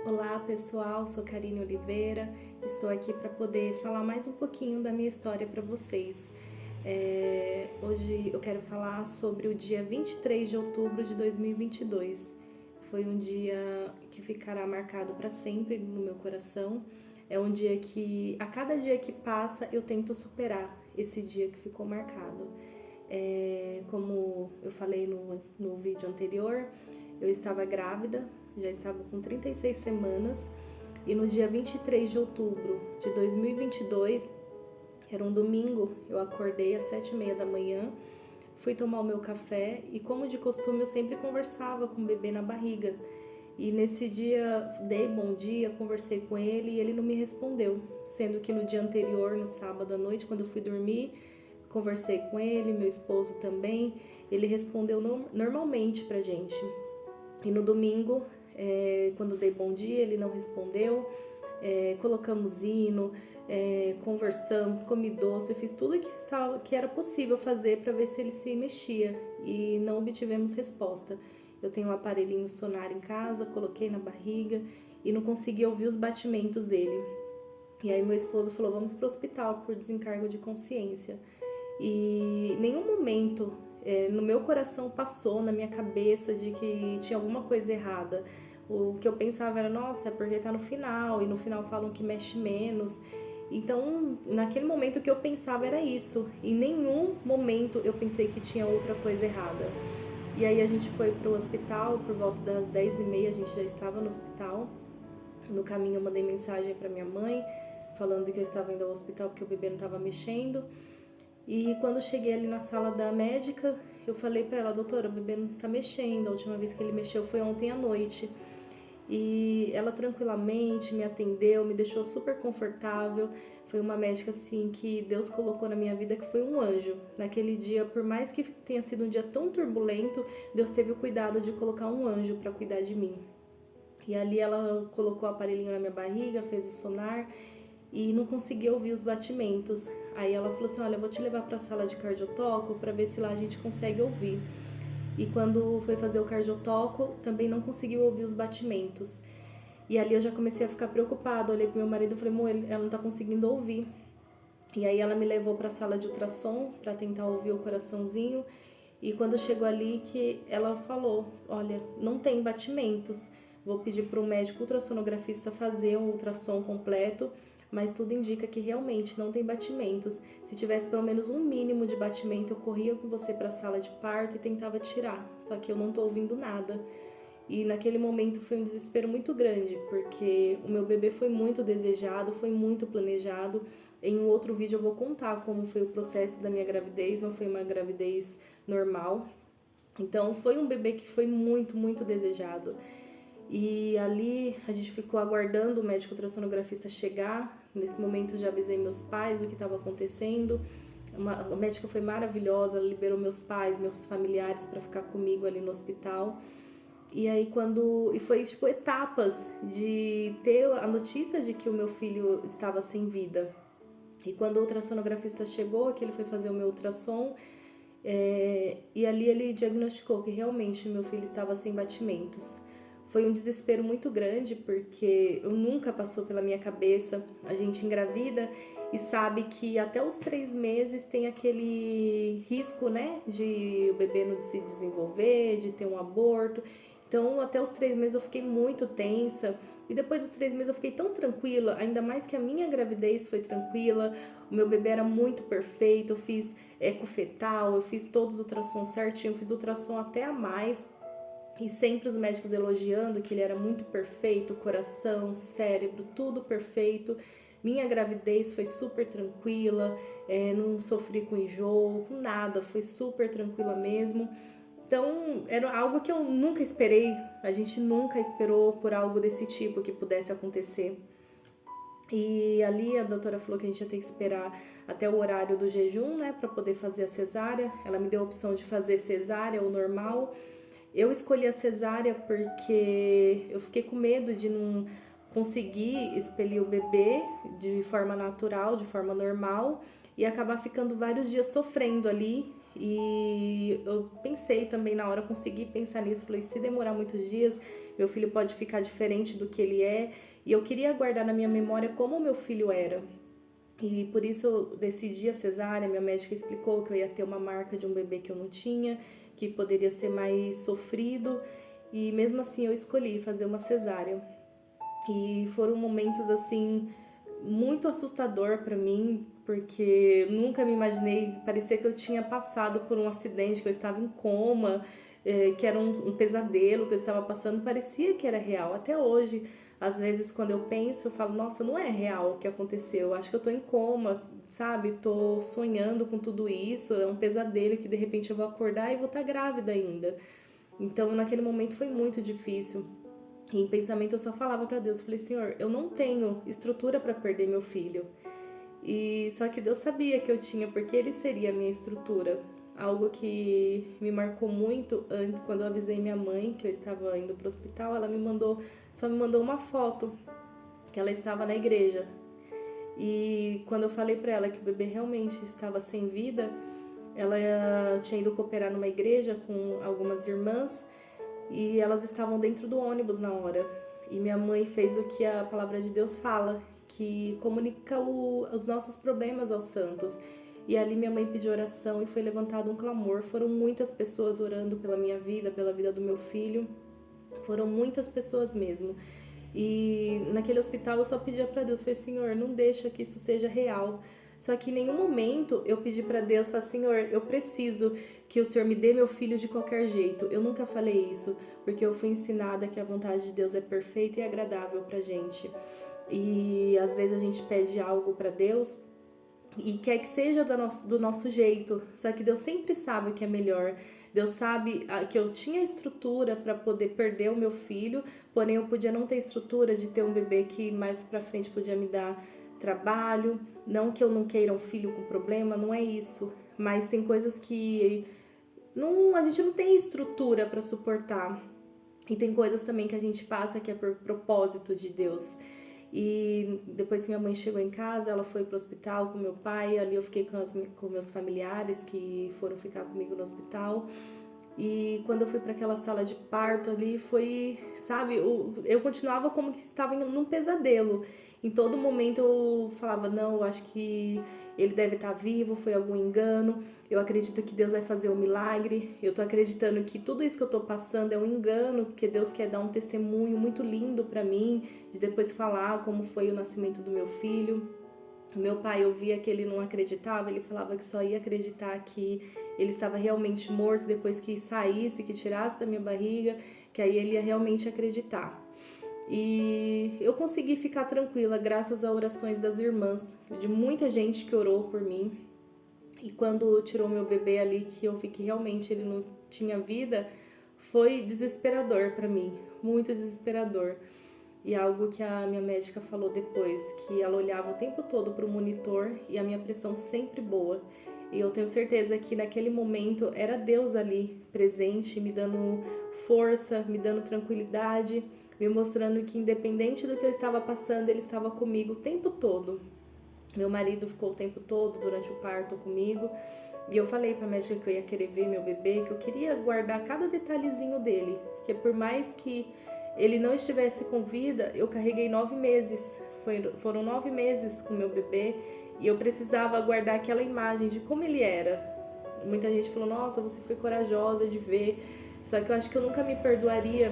Olá pessoal, sou Karine Oliveira, estou aqui para poder falar mais um pouquinho da minha história para vocês. Hoje eu quero falar sobre o dia 23 de outubro de 2022. Foi um dia que ficará marcado para sempre no meu coração. É um dia que, a cada dia que passa, eu tento superar esse dia que ficou marcado. Como eu falei no vídeo anterior, eu estava grávida, já estava com 36 semanas e no dia 23 de outubro de 2022, era um domingo, eu acordei às 7h30 da manhã, fui tomar o meu café e, como de costume, eu sempre conversava com o bebê na barriga. E nesse dia dei bom dia, conversei com ele e ele não me respondeu, sendo que no dia anterior, no sábado à noite, quando eu fui dormir, conversei com ele, meu esposo também, ele respondeu normalmente pra gente. E no domingo, quando dei bom dia, ele não respondeu, colocamos hino, conversamos, comi doce, fiz tudo que era possível fazer para ver se ele se mexia e não obtivemos resposta. Eu tenho um aparelhinho sonar em casa, coloquei na barriga e não consegui ouvir os batimentos dele. E aí meu esposo falou, vamos pro hospital por desencargo de consciência. E em nenhum momento no meu coração passou na minha cabeça de que tinha alguma coisa errada. O que eu pensava era, nossa, é porque tá no final, e no final falam que mexe menos. Então, naquele momento o que eu pensava era isso. Em nenhum momento eu pensei que tinha outra coisa errada. E aí a gente foi pro hospital, por volta das 10h30 a gente já estava no hospital. No caminho eu mandei mensagem para minha mãe, falando que eu estava indo ao hospital porque o bebê não estava mexendo. E quando eu cheguei ali na sala da médica, eu falei pra ela, doutora, o bebê não tá mexendo, a última vez que ele mexeu foi ontem à noite. E ela tranquilamente me atendeu, me deixou super confortável. Foi uma médica assim que Deus colocou na minha vida, que foi um anjo. Naquele dia, por mais que tenha sido um dia tão turbulento, Deus teve o cuidado de colocar um anjo para cuidar de mim. E ali ela colocou o aparelhinho na minha barriga, fez o sonar e não conseguia ouvir os batimentos. Aí ela falou assim, olha, eu vou te levar para a sala de cardiotoco para ver se lá a gente consegue ouvir. E quando foi fazer o cardiotoco, também não conseguiu ouvir os batimentos. E ali eu já comecei a ficar preocupada, olhei pro meu marido e falei, amor, ela não tá conseguindo ouvir. E aí ela me levou para a sala de ultrassom para tentar ouvir o coraçãozinho. E quando chegou ali que ela falou, olha, não tem batimentos. Vou pedir para o médico ultrassonografista fazer um ultrassom completo, mas tudo indica que realmente não tem batimentos. Se tivesse pelo menos um mínimo de batimento, eu corria com você para a sala de parto e tentava tirar. Só que eu não tô ouvindo nada. E naquele momento foi um desespero muito grande, porque o meu bebê foi muito desejado, foi muito planejado. Em um outro vídeo eu vou contar como foi o processo da minha gravidez, não foi uma gravidez normal. Então foi um bebê que foi muito, muito desejado. E ali a gente ficou aguardando o médico ultrassonografista chegar. Nesse momento eu já avisei meus pais do que estava acontecendo. A médica foi maravilhosa, ela liberou meus pais, meus familiares para ficar comigo ali no hospital. E aí e foi tipo etapas de ter a notícia de que o meu filho estava sem vida. E quando o ultrassonografista chegou, que ele foi fazer o meu ultrassom, e ali ele diagnosticou que realmente meu filho estava sem batimentos. Foi um desespero muito grande, porque eu nunca passou pela minha cabeça, a gente engravida e sabe que até os 3 meses tem aquele risco, né, de o bebê não se desenvolver, de ter um aborto. Então, até os 3 meses eu fiquei muito tensa. E depois dos 3 meses eu fiquei tão tranquila, ainda mais que a minha gravidez foi tranquila, o meu bebê era muito perfeito, eu fiz ecofetal, eu fiz todos os ultrassons certinho, eu fiz ultrassom até a mais. E sempre os médicos elogiando que ele era muito perfeito, coração, cérebro, tudo perfeito. Minha gravidez foi super tranquila, não sofri com enjoo, com nada, foi super tranquila mesmo. Então, era algo que eu nunca esperei, a gente nunca esperou por algo desse tipo que pudesse acontecer. E ali a doutora falou que a gente ia ter que esperar até o horário do jejum, né, para poder fazer a cesárea. Ela me deu a opção de fazer cesárea ou normal. Eu escolhi a cesárea porque eu fiquei com medo de não conseguir expelir o bebê de forma natural, de forma normal, e acabar ficando vários dias sofrendo ali. E eu pensei também na hora, consegui pensar nisso, falei, se demorar muitos dias, meu filho pode ficar diferente do que ele é. E eu queria guardar na minha memória como o meu filho era. E por isso eu decidi a cesárea. Minha médica explicou que eu ia ter uma marca de um bebê que eu não tinha, que poderia ser mais sofrido. E mesmo assim eu escolhi fazer uma cesárea. E foram momentos assim muito assustador para mim, porque nunca me imaginei, parecia que eu tinha passado por um acidente, que eu estava em coma, que era um pesadelo que eu estava passando, parecia que era real. Até hoje, às vezes quando eu penso, eu falo, nossa, não é real o que aconteceu, acho que eu tô em coma, sabe? Tô sonhando com tudo isso, é um pesadelo que de repente eu vou acordar e vou estar grávida ainda. Então, naquele momento foi muito difícil. E em pensamento eu só falava para Deus, falei, Senhor, eu não tenho estrutura para perder meu filho. E só que Deus sabia que eu tinha, porque ele seria a minha estrutura. Algo que me marcou muito quando eu avisei minha mãe que eu estava indo pro hospital, ela só me mandou uma foto que ela estava na igreja. E quando eu falei para ela que o bebê realmente estava sem vida, ela tinha ido cooperar numa igreja com algumas irmãs e elas estavam dentro do ônibus na hora. E minha mãe fez o que a palavra de Deus fala, que comunica os nossos problemas aos santos. E ali minha mãe pediu oração e foi levantado um clamor. Foram muitas pessoas orando pela minha vida, pela vida do meu filho. Foram muitas pessoas mesmo. E naquele hospital eu só pedia para Deus, falei, Senhor, não deixa que isso seja real. Só que em nenhum momento eu pedi para Deus, falei, Senhor, eu preciso que o Senhor me dê meu filho de qualquer jeito. Eu nunca falei isso, porque eu fui ensinada que a vontade de Deus é perfeita e agradável pra gente. E às vezes a gente pede algo para Deus e quer que seja do nosso jeito, só que Deus sempre sabe o que é melhor. Deus sabe que eu tinha estrutura para poder perder o meu filho, porém eu podia não ter estrutura de ter um bebê que mais pra frente podia me dar trabalho. Não que eu não queira um filho com problema, não é isso, mas tem coisas que a gente não tem estrutura para suportar. E tem coisas também que a gente passa que é por propósito de Deus. E depois que minha mãe chegou em casa, ela foi pro hospital com meu pai. Ali eu fiquei com meus familiares que foram ficar comigo no hospital. E quando eu fui para aquela sala de parto ali, foi, sabe, eu continuava como que estava num pesadelo. Em todo momento eu falava, não, eu acho que ele deve estar vivo, foi algum engano. Eu acredito que Deus vai fazer um milagre. Eu tô acreditando que tudo isso que eu tô passando é um engano, porque Deus quer dar um testemunho muito lindo para mim, de depois falar como foi o nascimento do meu filho. Meu pai, eu via que ele não acreditava, ele falava que só ia acreditar que ele estava realmente morto depois que saísse, que tirasse da minha barriga, que aí ele ia realmente acreditar. E eu consegui ficar tranquila graças a orações das irmãs, de muita gente que orou por mim. E quando tirou meu bebê ali, que eu vi que realmente ele não tinha vida, foi desesperador para mim, muito desesperador. E algo que a minha médica falou depois, que ela olhava o tempo todo para o monitor e a minha pressão sempre boa. E eu tenho certeza que naquele momento era Deus ali presente, me dando força, me dando tranquilidade, me mostrando que independente do que eu estava passando, ele estava comigo o tempo todo. Meu marido ficou o tempo todo durante o parto comigo. E eu falei pra médica que eu ia querer ver meu bebê, que eu queria guardar cada detalhezinho dele. Que por mais que ele não estivesse com vida, eu carreguei 9 meses. Foram 9 meses com meu bebê. E eu precisava guardar aquela imagem de como ele era. Muita gente falou, nossa, você foi corajosa de ver. Só que eu acho que eu nunca me perdoaria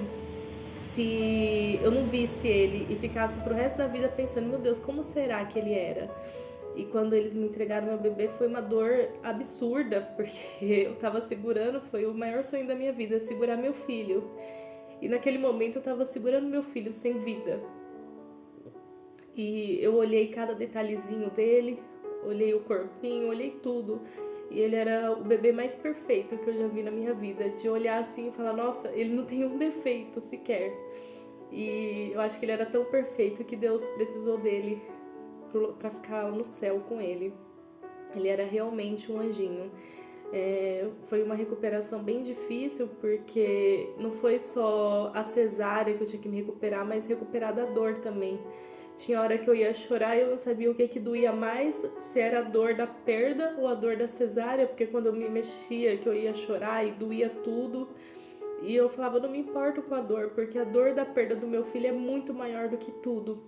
se eu não visse ele e ficasse pro resto da vida pensando, meu Deus, como será que ele era? E quando eles me entregaram meu bebê foi uma dor absurda, porque eu tava segurando, foi o maior sonho da minha vida, segurar meu filho. E naquele momento eu tava segurando meu filho sem vida. E eu olhei cada detalhezinho dele, olhei o corpinho, olhei tudo. E ele era o bebê mais perfeito que eu já vi na minha vida. De olhar assim e falar, nossa, ele não tem um defeito sequer. E eu acho que ele era tão perfeito que Deus precisou dele para ficar no céu com ele. Ele era realmente um anjinho. Foi uma recuperação bem difícil, porque não foi só a cesárea que eu tinha que me recuperar, mas recuperar da dor também. Tinha hora que eu ia chorar e eu não sabia o que doía mais, se era a dor da perda ou a dor da cesárea, porque quando eu me mexia que eu ia chorar e doía tudo. E eu falava, não me importo com a dor, porque a dor da perda do meu filho é muito maior do que tudo.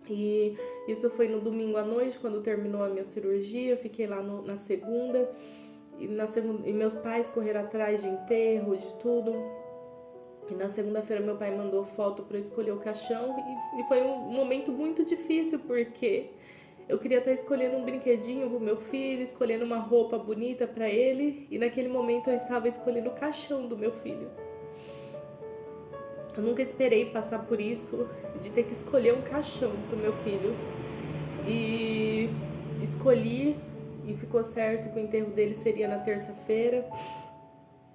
E isso foi no domingo à noite, quando terminou a minha cirurgia. Eu fiquei lá na segunda. E meus pais correram atrás de enterro, de tudo. E na segunda-feira meu pai mandou foto para eu escolher o caixão. E foi um momento muito difícil, porque eu queria estar escolhendo um brinquedinho pro meu filho, escolhendo uma roupa bonita para ele. E naquele momento eu estava escolhendo o caixão do meu filho. Eu nunca esperei passar por isso, de ter que escolher um caixão pro meu filho. E escolhi, e ficou certo que o enterro dele seria na terça-feira.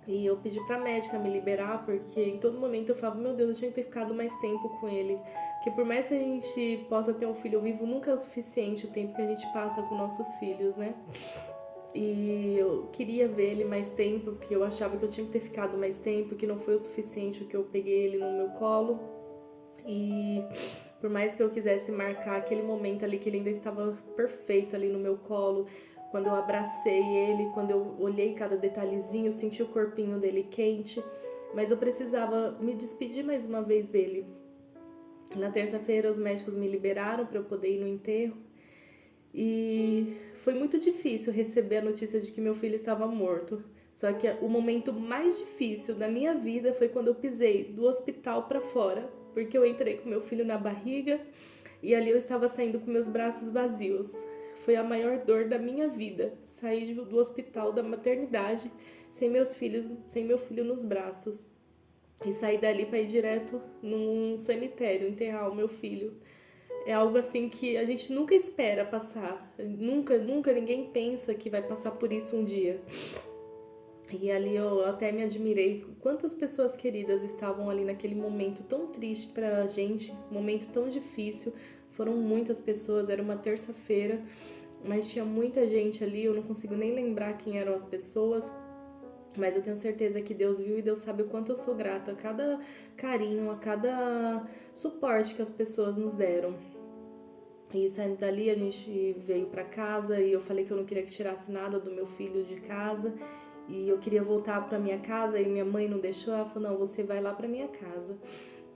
E eu pedi pra médica me liberar, porque em todo momento eu falava, meu Deus, eu tinha que ter ficado mais tempo com ele. Porque por mais que a gente possa ter um filho vivo, nunca é o suficiente o tempo que a gente passa com nossos filhos, né? E eu queria ver ele mais tempo, porque eu achava que eu tinha que ter ficado mais tempo, que não foi o suficiente o que eu peguei ele no meu colo. E por mais que eu quisesse marcar aquele momento ali que ele ainda estava perfeito ali no meu colo, quando eu abracei ele, quando eu olhei cada detalhezinho, senti o corpinho dele quente, mas eu precisava me despedir mais uma vez dele. Na terça-feira os médicos me liberaram para eu poder ir no enterro. E foi muito difícil receber a notícia de que meu filho estava morto. Só que o momento mais difícil da minha vida foi quando eu pisei do hospital para fora, porque eu entrei com meu filho na barriga e ali eu estava saindo com meus braços vazios. Foi a maior dor da minha vida, sair do hospital da maternidade sem meu filho nos braços. E sair dali para ir direto num cemitério, enterrar o meu filho. É algo assim que a gente nunca espera passar. Nunca ninguém pensa que vai passar por isso um dia. E ali eu até me admirei quantas pessoas queridas estavam ali naquele momento tão triste pra gente, momento tão difícil. Foram muitas pessoas, era uma terça-feira, mas tinha muita gente ali, eu não consigo nem lembrar quem eram as pessoas. Mas eu tenho certeza que Deus viu e Deus sabe o quanto eu sou grata a cada carinho, a cada suporte que as pessoas nos deram. E saindo dali a gente veio pra casa e eu falei que eu não queria que tirasse nada do meu filho de casa. E eu queria voltar pra minha casa e minha mãe não deixou. Ela falou, não, você vai lá pra minha casa.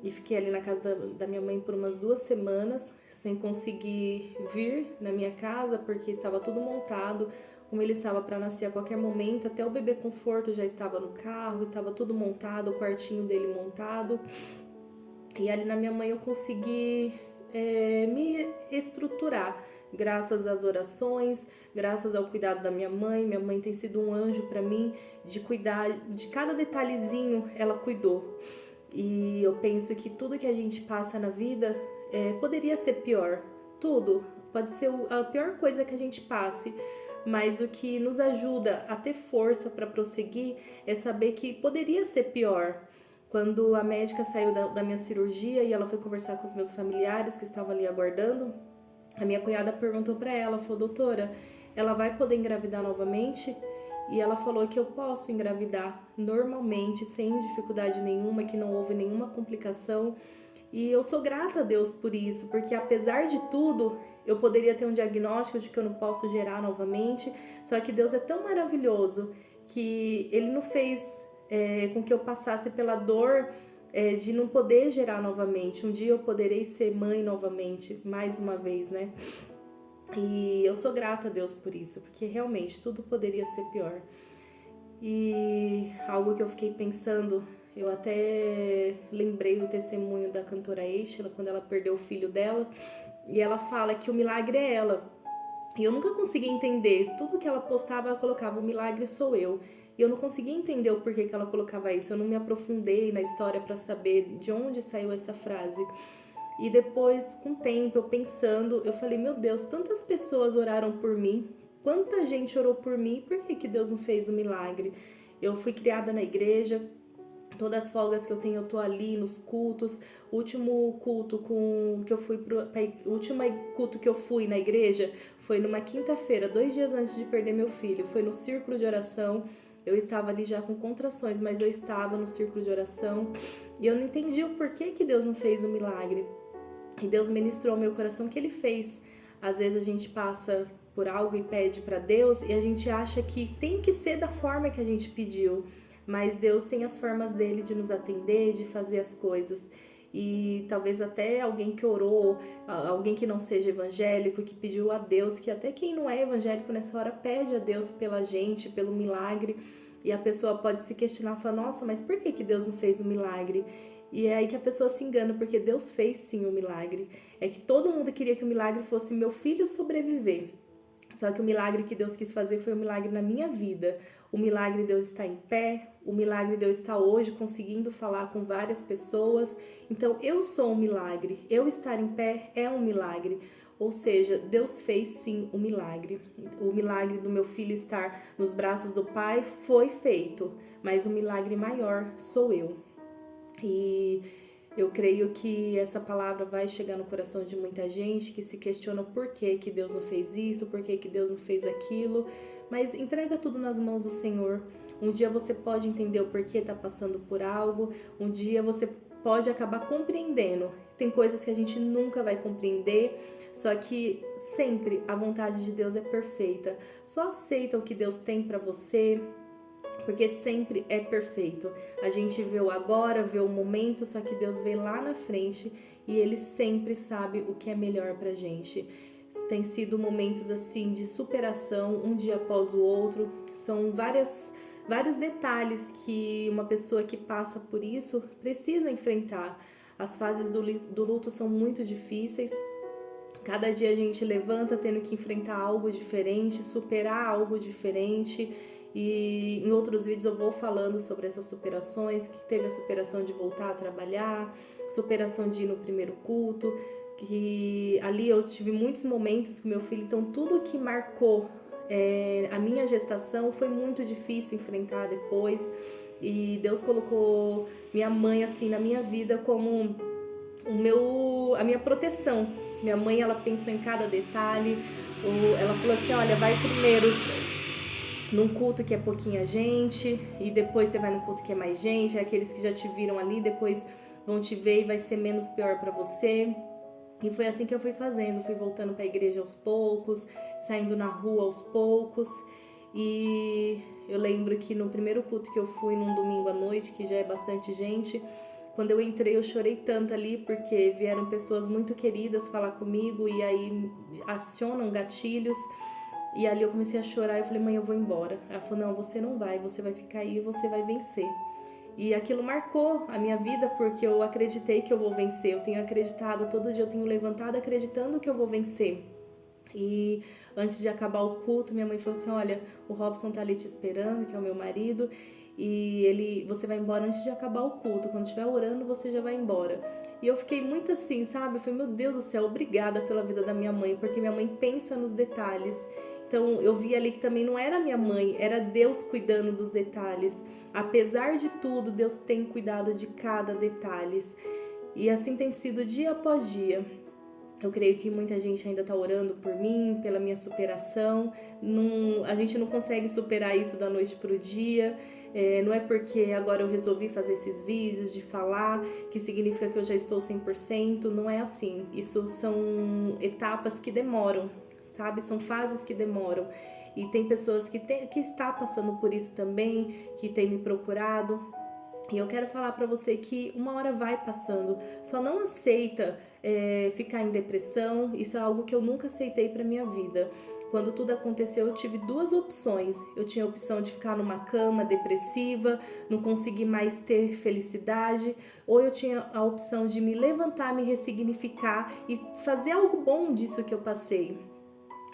E fiquei ali na casa da minha mãe por umas 2 semanas, sem conseguir vir na minha casa, porque estava tudo montado. Como ele estava para nascer a qualquer momento, até o bebê conforto já estava no carro, estava tudo montado, o quartinho dele montado. E ali na minha mãe eu consegui me estruturar, graças às orações, graças ao cuidado da minha mãe. Minha mãe tem sido um anjo para mim, de cuidar de cada detalhezinho, ela cuidou. E eu penso que tudo que a gente passa na vida poderia ser pior, tudo pode ser a pior coisa que a gente passe, mas o que nos ajuda a ter força para prosseguir é saber que poderia ser pior. Quando a médica saiu da minha cirurgia e ela foi conversar com os meus familiares que estavam ali aguardando, a minha cunhada perguntou para ela, falou, doutora, ela vai poder engravidar novamente? E ela falou que eu posso engravidar normalmente, sem dificuldade nenhuma, que não houve nenhuma complicação. E eu sou grata a Deus por isso, porque apesar de tudo, eu poderia ter um diagnóstico de que eu não posso gerar novamente, só que Deus é tão maravilhoso que Ele não fez com que eu passasse pela dor de não poder gerar novamente. Um dia eu poderei ser mãe novamente, mais uma vez, né? E eu sou grata a Deus por isso, porque realmente tudo poderia ser pior. E algo que eu fiquei pensando, eu até lembrei do testemunho da cantora Eixa, quando ela perdeu o filho dela, e ela fala que o milagre é ela. E eu nunca consegui entender, tudo que ela postava, ela colocava, o milagre sou eu. E eu não conseguia entender o porquê que ela colocava isso, eu não me aprofundei na história para saber de onde saiu essa frase. E depois, com o tempo, eu pensando, eu falei, meu Deus, tantas pessoas oraram por mim, quanta gente orou por mim, por que Deus não fez o milagre? Eu fui criada na igreja, todas as folgas que eu tenho, eu tô ali nos cultos. O último culto o último culto que eu fui na igreja foi numa quinta-feira, 2 dias antes de perder meu filho. Foi no círculo de oração. Eu estava ali já com contrações, mas eu estava no círculo de oração. E eu não entendi o porquê que Deus não fez o milagre. E Deus ministrou ao meu coração que Ele fez. Às vezes a gente passa por algo e pede para Deus e a gente acha que tem que ser da forma que a gente pediu. mas Deus tem as formas dele de nos atender, de fazer as coisas. E talvez até alguém que orou, alguém que não seja evangélico, que pediu a Deus, que até quem não é evangélico nessa hora pede a Deus pela gente, pelo milagre, e a pessoa pode se questionar, falar, nossa, mas por que Deus não fez o milagre? E é aí que a pessoa se engana, porque Deus fez sim o milagre. É que todo mundo queria que o milagre fosse meu filho sobreviver. Só que o milagre que Deus quis fazer foi um milagre na minha vida. O milagre de eu estar em pé, o milagre de eu estar hoje conseguindo falar com várias pessoas. Então eu sou um milagre, eu estar em pé é um milagre. Ou seja, Deus fez sim o milagre. O milagre do meu filho estar nos braços do Pai foi feito, mas o milagre maior sou eu. E eu creio que essa palavra vai chegar no coração de muita gente que se questiona por que Deus não fez isso, por que Deus não fez aquilo, mas entrega tudo nas mãos do Senhor. Um dia você pode entender o porquê está passando por algo, um dia você pode acabar compreendendo. Tem coisas que a gente nunca vai compreender, só que sempre a vontade de Deus é perfeita. Só aceita o que Deus tem para você, porque sempre é perfeito. A gente vê o agora, vê o momento, só que Deus vê lá na frente e Ele sempre sabe o que é melhor pra gente. Tem sido momentos assim de superação, um dia após o outro. São vários detalhes que uma pessoa que passa por isso precisa enfrentar. As fases do luto são muito difíceis. Cada dia a gente levanta tendo que enfrentar algo diferente, superar algo diferente. E em outros vídeos eu vou falando sobre essas superações, que teve a superação de voltar a trabalhar, superação de ir no primeiro culto, que ali eu tive muitos momentos com meu filho, então tudo que marcou a minha gestação foi muito difícil enfrentar depois. E Deus colocou minha mãe assim na minha vida como a minha proteção. Minha mãe, ela pensou em cada detalhe. Ela falou assim, olha, vai primeiro num culto que é pouquinha gente, e depois você vai no culto que é mais gente, é aqueles que já te viram ali, depois vão te ver e vai ser menos pior pra você. E foi assim que eu fui fazendo, fui voltando pra igreja aos poucos, saindo na rua aos poucos. E eu lembro que no primeiro culto que eu fui, num domingo à noite, que já é bastante gente, quando eu entrei eu chorei tanto ali, porque vieram pessoas muito queridas falar comigo e aí acionam gatilhos. E ali eu comecei a chorar, eu falei, mãe, eu vou embora. Ela falou, não, você não vai, você vai ficar aí e você vai vencer. E aquilo marcou a minha vida, porque eu acreditei que eu vou vencer. Eu tenho acreditado, todo dia eu tenho levantado acreditando que eu vou vencer. E antes de acabar o culto, minha mãe falou assim, olha, o Robson tá ali te esperando, que é o meu marido, e você vai embora antes de acabar o culto. Quando estiver orando, você já vai embora. E eu fiquei muito assim, sabe? Eu falei, meu Deus do céu, obrigada pela vida da minha mãe, porque minha mãe pensa nos detalhes. Então eu vi ali que também não era minha mãe, era Deus cuidando dos detalhes. Apesar de tudo, Deus tem cuidado de cada detalhe. E assim tem sido dia após dia. Eu creio que muita gente ainda está orando por mim, pela minha superação. A gente não consegue superar isso da noite para o dia. Não é porque agora eu resolvi fazer esses vídeos, de falar, que significa que eu já estou 100%. Não é assim. Isso são etapas que demoram, sabe? São fases que demoram. E tem pessoas que está passando por isso também, que tem me procurado. E eu quero falar pra você que uma hora vai passando. Só não aceita ficar em depressão. Isso é algo que eu nunca aceitei pra minha vida. Quando tudo aconteceu, eu tive duas opções. Eu tinha a opção de ficar numa cama depressiva, não conseguir mais ter felicidade, ou eu tinha a opção de me levantar, me ressignificar e fazer algo bom disso que eu passei.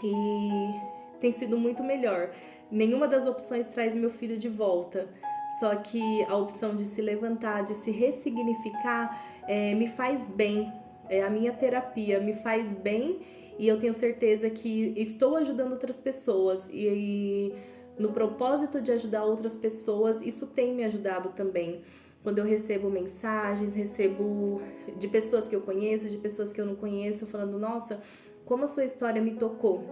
E tem sido muito melhor. Nenhuma das opções traz meu filho de volta. Só que a opção de se levantar, de se ressignificar, me faz bem. A minha terapia me faz bem e eu tenho certeza que estou ajudando outras pessoas. E no propósito de ajudar outras pessoas, isso tem me ajudado também. Quando eu recebo mensagens, recebo de pessoas que eu conheço, de pessoas que eu não conheço, falando, nossa, como a sua história me tocou.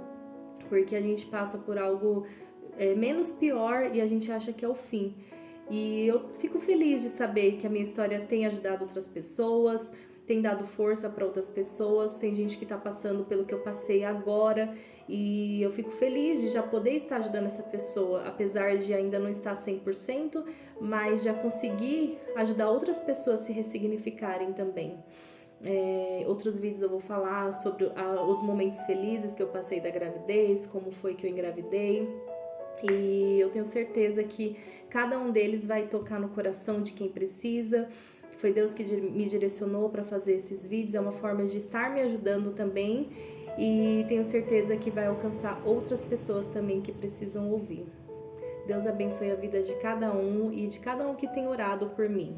Porque a gente passa por algo menos pior e a gente acha que é o fim. E eu fico feliz de saber que a minha história tem ajudado outras pessoas. tem dado força para outras pessoas. Tem gente que está passando pelo que eu passei agora e eu fico feliz de já poder estar ajudando essa pessoa, apesar de ainda não estar 100%, mas já conseguir ajudar outras pessoas a se ressignificarem também. Outros vídeos eu vou falar sobre os momentos felizes que eu passei da gravidez, como foi que eu engravidei. E eu tenho certeza que cada um deles vai tocar no coração de quem precisa. Foi Deus que me direcionou para fazer esses vídeos, é uma forma de estar me ajudando também. E tenho certeza que vai alcançar outras pessoas também que precisam ouvir. Deus abençoe a vida de cada um e de cada um que tem orado por mim.